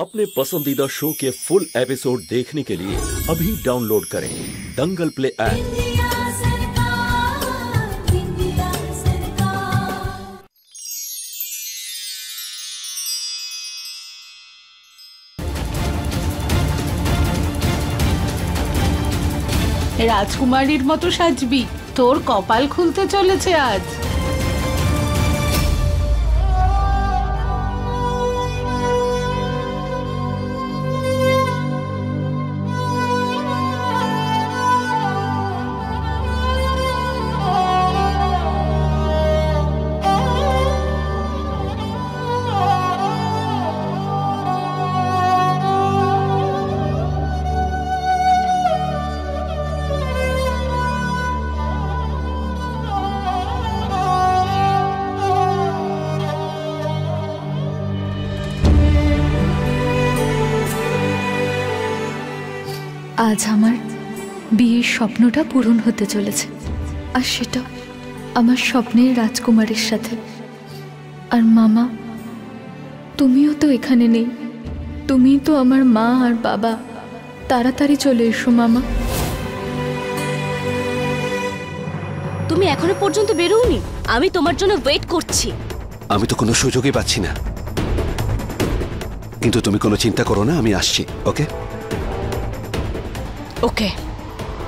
अपने पसंदीदा शो के फुल एपिसोड देखने के लिए अभी डाउनलोड करें दंगल प्ले ऐप। রাজকুমারীর মতো সাজবি, তোর কপাল খুলতে চলেছে আজ। আজ আমার বিয়ের স্বপ্নটা পূরণ হতে চলেছে, আর সেটা আমার স্বপ্নের রাজকুমারের সাথে। আর মামা, তুমিও তো এখানে নেই, তুমি তো আমার মা আর বাবা। তাড়াতাড়ি চলে এসো মামা। তুমি এখনো পর্যন্ত বেরোওনি? আমি তোমার জন্য ওয়েট করছি। আমি তো কোনো সুযোগই পাচ্ছি না, কিন্তু তুমি কোনো চিন্তা করো না, আমি আসছি। Okay okay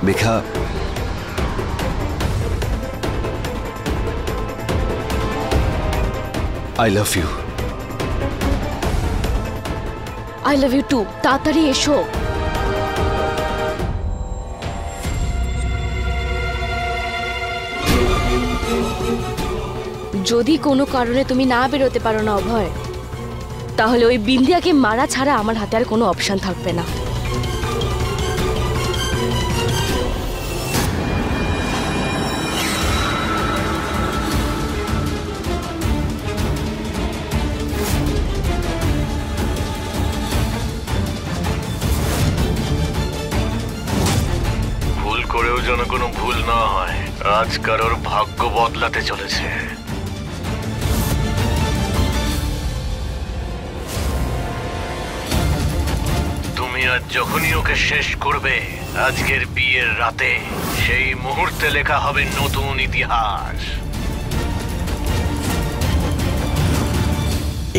Megha, I love you. I love you too. তাড়াতাড়ি এসো। যদি কোনো কারণে তুমি না বেরোতে পারো না অভয়, তাহলে ওই বিন্দিয়াকে মারা ছাড়া আমার হাতে আর কোনো অপশন থাকবে না। করেও যেন কোনো ভুল না হয়। আজ কারোর ভাগ্য বদলাতে চলেছে। তুমি আজ যখনই ওকে শেষ করবে, আজকের বিয়ের রাতে, সেই মুহূর্তে লেখা হবে নতুন ইতিহাস।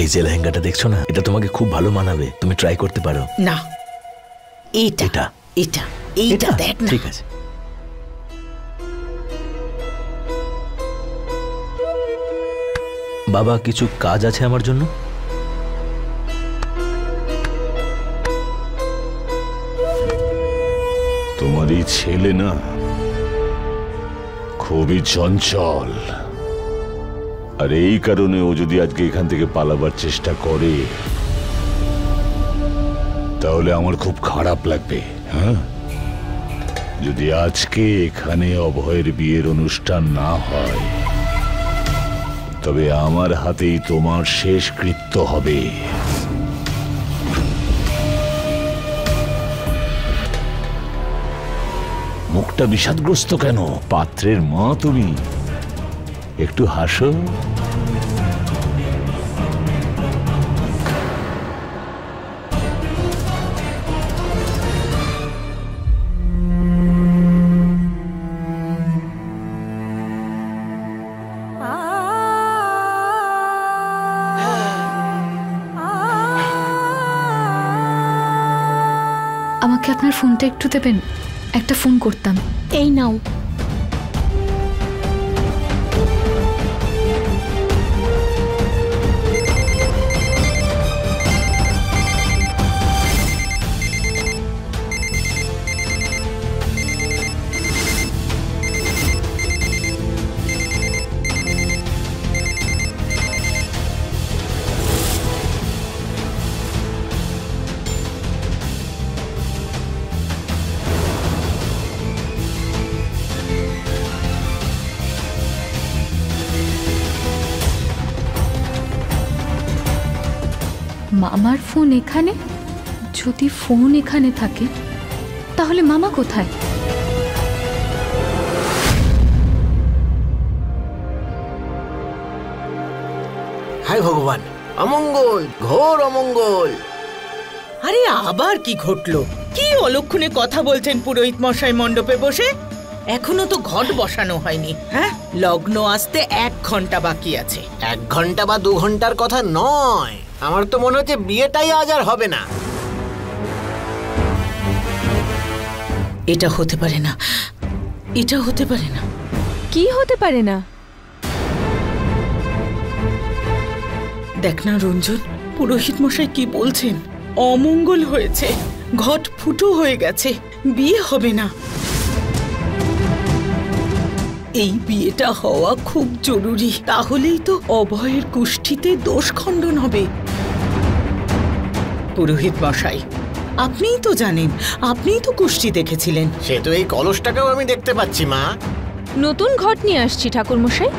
এই যে লেহেঙ্গাটা দেখছো না, এটা তোমাকে খুব ভালো মানাবে, তুমি ট্রাই করতে পারো। না, এটা এটা এটা এইটা দেখ না। ঠিক আছে, বাবা কিছু কাজ আছে আমার জন্য। তোমার এই ছেলে না খুবই চঞ্চল, আর এই কারণে ও যদি আজকে এখান থেকে পালাবার চেষ্টা করে, তাহলে আমার খুব খারাপ লাগবে। হ্যাঁ, যদি আজকে এখানে অভয়ের বিয়ের অনুষ্ঠান না হয়, তবে আমার হাতেই তোমার শেষ কৃত্য হবে। মুখটা বিষাদগ্রস্ত কেন? পাত্রের মা তুমি, একটু হাসো। আমাকে আপনার ফোনটা একটু দেবেন, একটা ফোন করতাম। এই নাও। মামার ফোন এখানে? যদি ফোন এখানে থাকে, তাহলে মামা কোথায়? হায় ভগবান, অমঙ্গল, ঘোর অমঙ্গল। আরে আবার কি ঘটলো? কি অলক্ষণে কথা বলছেন পুরোহিত মশাই মণ্ডপে বসে? এখনো তো ঘট বসানো হয়নি। হ্যাঁ, লগ্ন আসতে 1 ঘন্টা বাকি আছে। 1 ঘন্টা বা 2 ঘন্টার কথা নয়, আমার তো মনে হচ্ছে বিয়েটাই আজ আর হবে না। এটা হতে পারে না, এটা হতে পারে না। কি হতে পারে না? দেখ না রঞ্জন, পুরোহিত মশাই কি বলছেন। অমঙ্গল হয়েছে, ঘট ফুটো হয়ে গেছে, বিয়ে হবে না। এই বিয়েটা হওয়া খুব জরুরি, তাহলেই তো অভয়ের কুষ্ঠিতে দোষ খণ্ডন হবে। পুরোহিত মশাই, আপনিই তো জানেন, আপনিই তো কুষ্ঠি দেখেছিলেন। সে তো এই কলসটাকেও আমি দেখতে পাচ্ছি মা। নতুন ঘট নিয়ে আসছি ঠাকুরমশাই,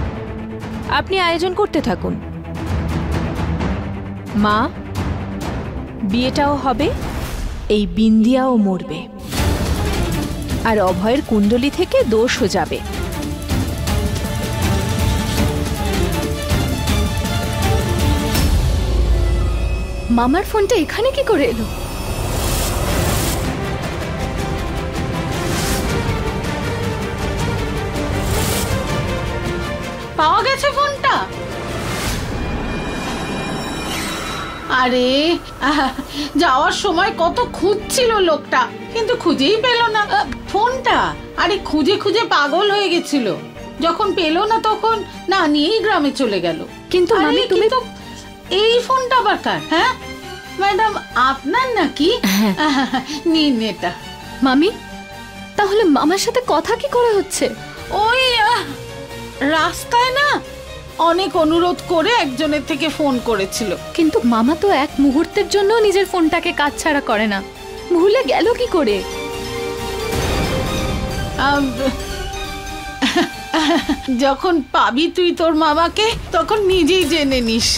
আপনি আয়োজন করতে থাকুন। মা, বিয়েটাও হবে, এই বিন্দিয়াও মরবে, আর অভয়ের কুণ্ডলী থেকে দোষও যাবে। মামার ফোনটা এখানে কি করে এলো? পাওয়া গেছে ফোনটা? আরে যাওয়ার সময় কত খুঁজছিল লোকটা, কিন্তু খুঁজেই পেল না ফোনটা। আরে খুঁজে খুঁজে পাগল হয়ে গেছিল, যখন পেল না তখন না নিয়েই গ্রামে চলে গেল। কিন্তু মামি, তুমি তো এই ফোনটা আবার কার? হ্যাঁ ম্যাডাম, আপনার নাকি? নিন এটা। মামি, তাহলে মামার সাথে কথা কি করে হচ্ছে? ওই রাস্তায় না অনেক অনুরোধ করে একজনের থেকে ফোন করেছিল। কিন্তু মামা তো এক মুহূর্তের জন্য নিজের ফোনটাকে কাজ ছাড়া করে না, ভুলে গেল কি করে? যখন পাবি তুই তোর মামাকে, তখন নিজেই জেনে নিস।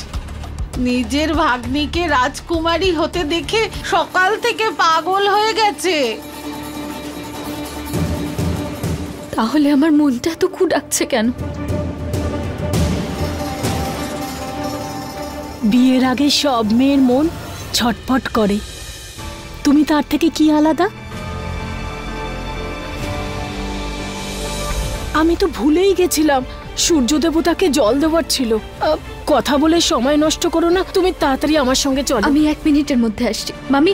নিজের ভাগ্নিকে রাজকুমারী হতে দেখে সকাল থেকে পাগল হয়ে গেছে। তাহলে আমার মনটা এত ডাকছে কেন? বিয়ের আগে সব মেয়ের মন ছটফট করে, তুমি তার থেকে কি আলাদা? আমি তো ভুলেই গেছিলাম সূর্য দেবতাকে জল দেওয়ার ছিল। কথা বলে সময় নষ্ট করো না, তুমি তাড়াতাড়ি আমার সঙ্গে চলো। আমি 1 মিনিটের মধ্যে আসছি। মামি,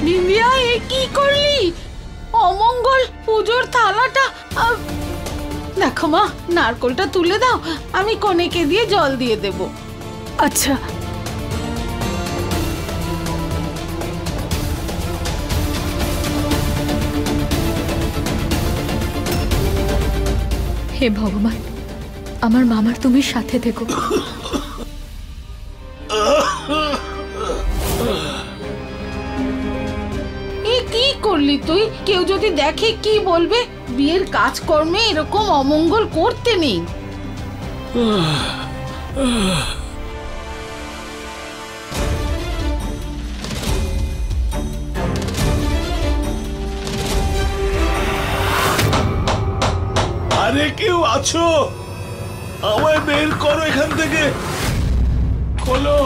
বিন্দিয়া, এ কি করলি? অমঙ্গল পুজোর থালাটা। দেখো মা, নারকলটা তুলে দাও, আমি কনেকে দিয়ে জল দিয়ে দেব। আচ্ছা। হে ভগবান, আমার মামার তুমি সাথে থেকো। কি করলি তুই? কেউ যদি দেখে কি বলবে? বিয়ের কাজকর্মে এরকম অমঙ্গল করতে নেই। আরে কেউ আছো? আমায় বের করো এখান থেকে, খোলো।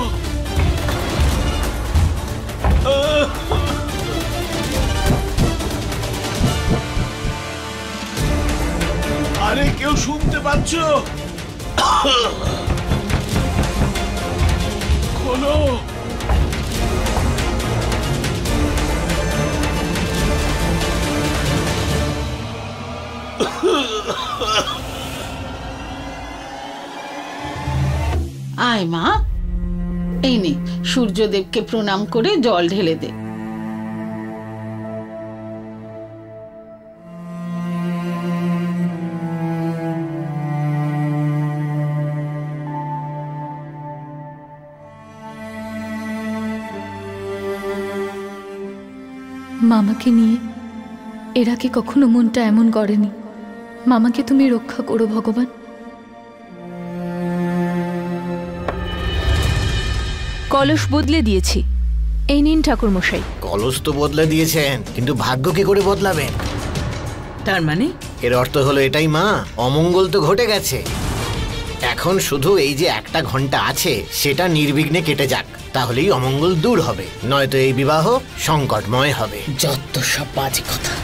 আরে কেউ শুনতে পাচ্ছ? খোলো। আয় মা, এই নে সূর্যদেবকে প্রণাম করে জল ঢেলে দে। মামাকে নিয়ে এরা কি কখনো মনটা এমন করেনি? মামাকে তুমি রক্ষা করো ভগবান। কলস বদলে দিয়েছি, এই নিন ঠাকুর মশাই। কলস তো বদলে দিয়েছেন, কিন্তু ভাগ্য কি করে বদলাবেন? তার মানে এর অর্থ হলো এটাই মা, অমঙ্গল তো ঘটে গেছে। এখন শুধু এই যে 1টা ঘন্টা আছে সেটা নির্বিঘ্নে কেটে যাক, তাহলেই অমঙ্গল দূর হবে, নয়তো এই বিবাহ সংকটময় হবে। যত সব বাজে কথা।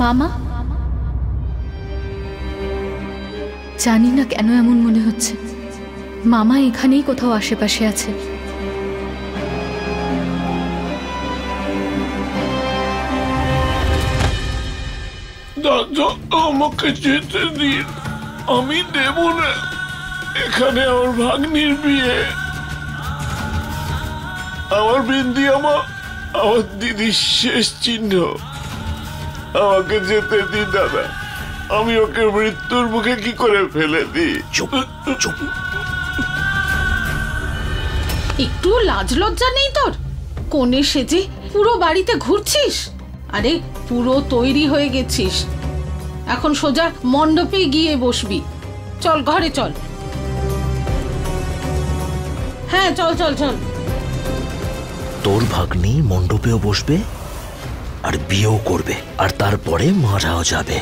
মামা, জানি না কেন এমন মনে হচ্ছে মামা এখানেই কোথাও আশেপাশে আছে। দাদা, আমাকে যেতে দিন, আমি দেব না। এখানে আমার ভাগ্নির বিয়ে, আমার বিন্দি আমার দিদির শেষ চিহ্ন। আমাকে যেতে দিন দাদা, আমি ওকে মৃত্যুর মুখে কি করে ফেলে দিই? চুপ চুপ। একটু লাজ লজ্জা নেই তোর? কোণে সেজে পুরো বাড়িতে ঘুরছিস। আরে পুরো তৈরি হয়ে গেছিস, এখন সোজা মণ্ডপে গিয়ে বসবি। চল ঘরে চল। হ্যাঁ চল চল চল। তোর ভাগ্নি মণ্ডপেও বসবে আর বিয়েও করবে, আর তারপরে মারাও যাবে।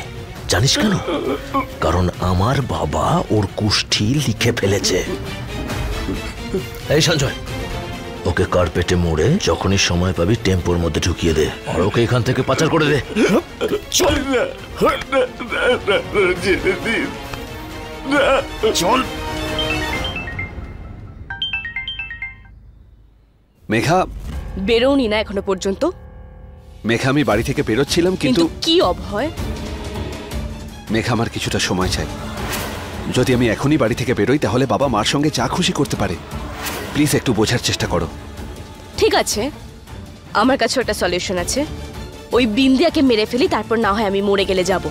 জানিস কেন? কারণ আমার বাবা ওর কুষ্ঠি লিখে ফেলেছে। এই সঞ্জয়, ওকে কার্পেটে মুড়ে যখনই সময় পাবি টেম্পোর মধ্যে ঢুকিয়ে দে, আর ওকে এখান থেকে পাচার করে দে। চল। মেঘা, বেরোনি না এখনো পর্যন্ত? মেঘা, আমি বাড়ি থেকে বেরোচ্ছিলাম, কিন্তু কি অভয়? মেঘা, আমার কিছুটা সময় চাই। যদি আমি এখনই বাড়ি থেকে বেরোই তাহলে বাবা মার সঙ্গে যা খুশি করতে পারে। প্লিজ একটু বোঝার চেষ্টা করো। ঠিক আছে, আমার কাছে একটা সলিউশন আছে। ওই বিন্দিয়াকে মেরে ফেলি, তারপর না হয় আমি মরে গেলে যাব।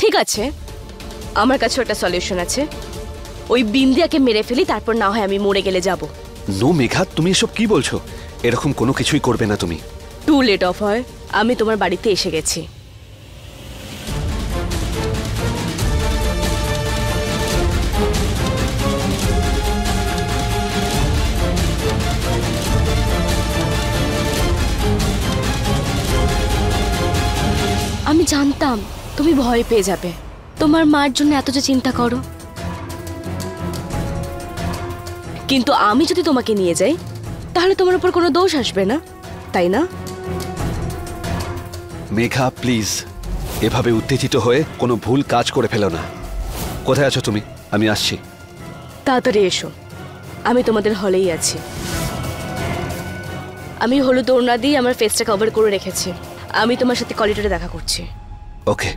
ঠিক আছে, আমার কাছে একটা সলিউশন আছে। ওই বিন্দিয়াকে মেরে ফেলি, তারপর না হয় আমি মরে গেলে যাব। নো মেঘা, তুমি এসব কি বলছো? এরকম কোনো কিছুই করবে না তুমি। টু লেট অফ হয়, আমি তোমার বাড়িতে এসে গেছি। আমি জানতাম তুমি ভয় পেয়ে যাবে। তোমার মার জন্য এত যে চিন্তা করো, কিন্তু আমি যদি তোমাকে নিয়ে যাই তাহলে তোমার উপর কোনো দোষ আসবে না, তাই না? মেঘা প্লিজ, এভাবে উত্তেজিত হয়ে কোনো ভুল কাজ করে ফেলো না। কোথায় আছো তুমি? আমি আসছি। তাড়াতাড়ি এসো, আমি তোমাদের হলেই আছি। আমি হলুদ ওড়না দিয়ে আমার ফেসটা কভার করে রেখেছি। আমি তোমার সাথে করিডোরে দেখা করছি। ওকে।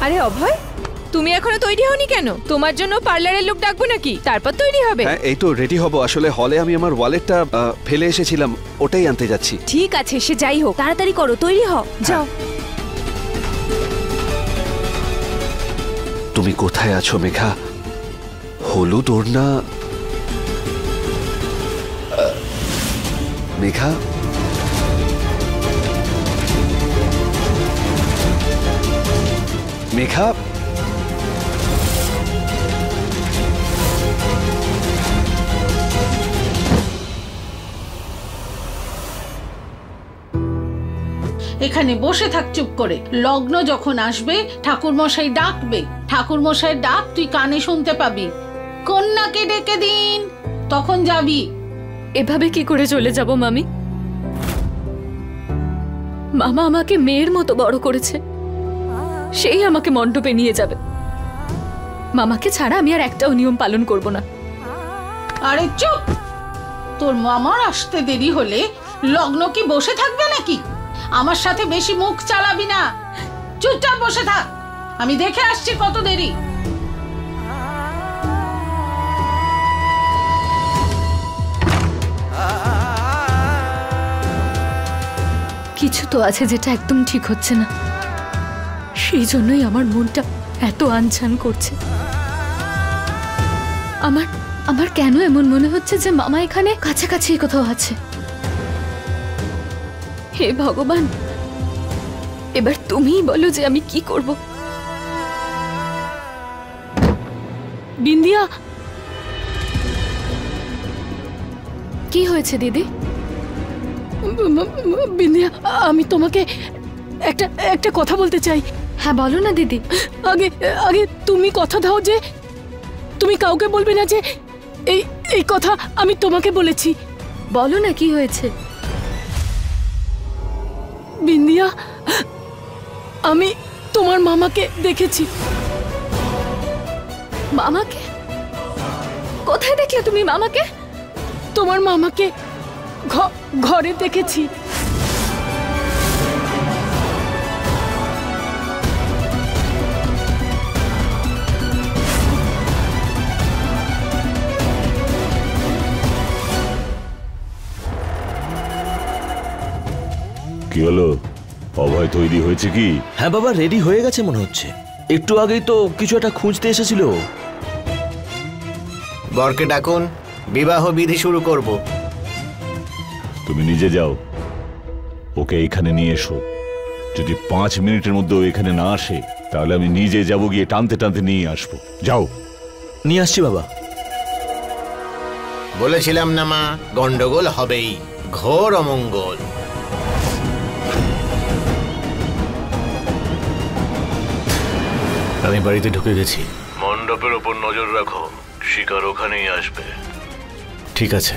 আরে অভয়, তুমি এখনো তৈরি হওনি কেন? তোমার জন্য পার্লারের লোক ডাকবো নাকি? তারপর তৈরি হবে। হ্যাঁ, এই তো রেডি হব। আসলে হলে আমি আমার ওয়ালেটটা ফেলে এসেছিলাম, ওটাই আনতে যাচ্ছি। ঠিক আছে, সে যাই হোক, তাড়াতাড়ি করো, তৈরি হও, যাও। তুমি কোথায় আছো মেঘা? হলুদ ওড়না। মেঘা, মেঘা, এখানে বসে থাক চুপ করে। লগ্ন যখন আসবে ঠাকুরমশাই ডাকবে, ঠাকুরমশাই ডাক তুই কানে শুনতে পাবি। কন্যাকে ডেকে দিন, তখন যাবি। এভাবে কি করে চলে যাব মামি? মামা আমাকে মেয়ের মতো বড় করেছে, সেই আমাকে মণ্ডপে নিয়ে যাবে। মামাকে ছাড়া আমি আর একটাও নিয়ম পালন করব না। আরে চুপ! তোর মামার আসতে দেরি হলে লগ্ন কি বসে থাকবে নাকি? আমার সাথে বেশি মুখ চালাবি না, চুপচাপ বসে থাক। আমি দেখে আসছি কত দেরি। কিছু তো আছে যেটা একদম ঠিক হচ্ছে না, সেই জন্যই আমার মনটা এত আনছান করছে। আমার কেন এমন মনে হচ্ছে যে মামা এখানে কাছাকাছি কোথাও আছে। হে ভগবান, এবার তুমিই বলো যে আমি কি করব। বিন্দিয়া, কি হয়েছে দিদি? বিন্দিয়া, আমি তোমাকে একটা কথা বলতে চাই। হ্যাঁ বলো না দিদি। আগে তুমি কথা দাও যে তুমি কাউকে বলবে না যে এই কথা আমি তোমাকে বলেছি। বলো না কি হয়েছে। বিন্দিয়া, আমি তোমার মামাকে দেখেছি। মামাকে? কোথায় দেখলে তুমি মামাকে? তোমার মামাকে ঘরে দেখেছি। কি হলো, অভয় তৈরি হয়েছে কি? হ্যাঁ বাবা, রেডি হয়ে গেছে মনে হচ্ছে। একটু আগেই তো কিছু একটা খুঁজতে এসেছিল। বরকে ডাকুন, বিবাহ বিধি শুরু করব। তুমি নিজে যাও, ওকে এখানে নিয়ে এসো। যদি 5 মিনিটের মধ্যে ও এখানে না আসে তাহলে আমি নিজে যাব, গিয়ে টানতে টানতে নিয়ে আসবো। যাও। নিয়ে আসছি বাবা। বলেছিলাম না মা, গন্ডগোল হবেই, ঘোর অমঙ্গল। আমি বাড়িতে ঢুকে গেছি। মণ্ডপের উপর নজর রাখো, শিকার ওখানেই আসবে। ঠিক আছে।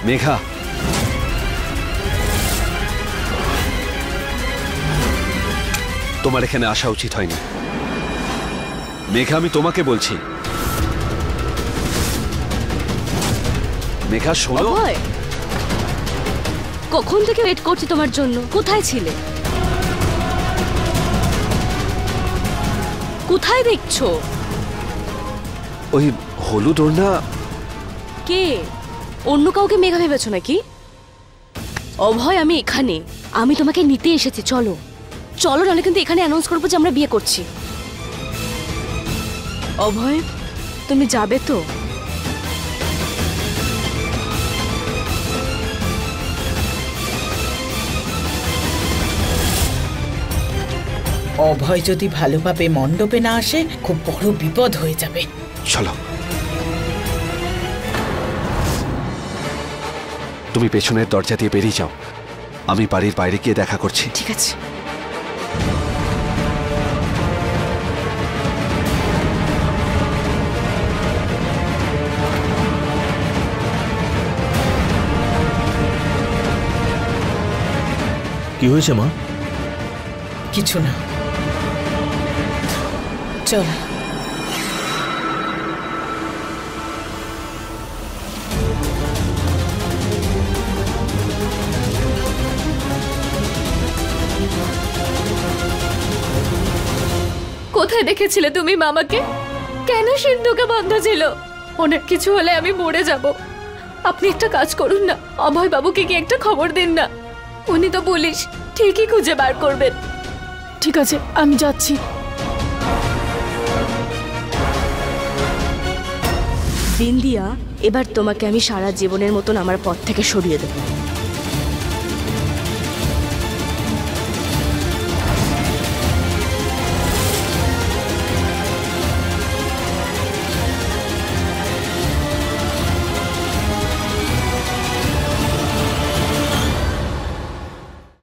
মেঘা, তোমার এখানে আসা উচিত হয়নি। মেঘা, আমি তোমাকে বলছি। মেঘা শোনো। কখন থেকে ওয়েট করছি তোমার জন্য। কোথায় ছিলে? কোথায় দেখছো? ওই হলুদ ওড়না। কে? অন্য কাউকে মেঘা ভেবেছো নাকি? অভয়, আমি এখানে, আমি তোমাকে নিতে এসেছি। চলো চলো, নাহলে কিন্তু এখানে অ্যানাউন্স করবো যে আমরা বিয়ে করছি। অভয়, তুমি যাবে তো? অভয় যদি ভালোভাবে মণ্ডপে না আসে খুব বড় বিপদ হয়ে যাবে। চলো, তুমি পেছনের দরজা দিয়ে বেরিয়ে যাও, আমি বাড়ির বাইরে গিয়ে দেখা করছি। ঠিক আছে। কি হয়েছে মা? কিছু না, চল। কোথায় দেখেছিলে তুমি মামাকে? কেন সিন্ধুকে বন্ধ ছিল? ওনার কিছু হলে আমি মরে যাব। আপনি একটা কাজ করুন না, অভয় বাবুকে কি একটা খবর দিন না। উনি তো পুলিশ, ঠিকই খুঁজে বার করবেন। ঠিক আছে, আমি যাচ্ছি। বিন্দিয়া, এবার তোমাকে আমি সারা জীবনের মতন আমার পথ থেকে সরিয়ে দেবো।